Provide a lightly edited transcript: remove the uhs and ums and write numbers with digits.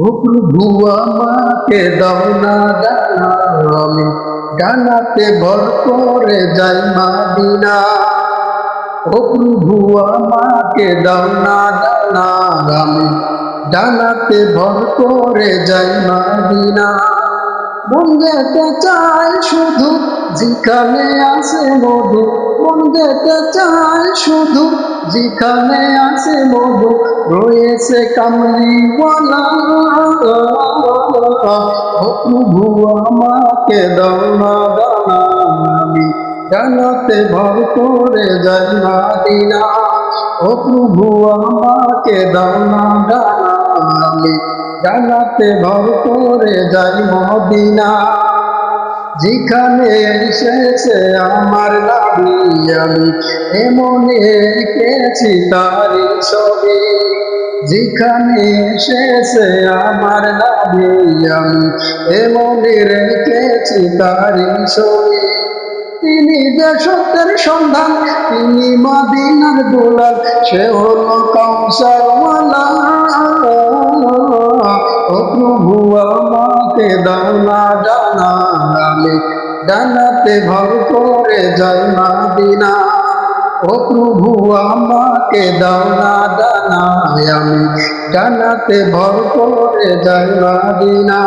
ও প্রভু আমাকে দাও না ডানা, আমি ডানাতে ভর করে যাই মাদিনা। ও প্রভু আমাকে দাও না ডানা, আমি ডানাতে ভর করে যাই মাদিনা। মন যেতে চায় শুধু যেখানে আছে মধু, মন যেতে চায় শুধু যেখানে আছে মধু, রয়েছে কামলিওয়ালা। ও প্রভু আমাকে দাও না দানা, আমি ডানাতে ভর করে যাই মাদিনা। ও প্রভু আমাকে দাও না ডানা, আমি ডানাতে ভর করে যাই মদিনা। যেখানে এসেছে আমার নাবি, আমি এমনে এঁকেছি তারি ছবি। যেখানে এসেছে আমার নাবি, আমি এমনে রেখেছি তারি ছবি। তিনি যে সত্যের সন্ধান, তিনি মদিনার দুলাল, সে হলো কাউসারওয়ালা। ও প্রভু আমাকে দাও না ডানা, আমি ডানাতে ভর করে যাই মাদিনা। ও প্রভু আমাকে দাও না ডানা, আমি ডানাতে ভর করে যাই মাদিনা।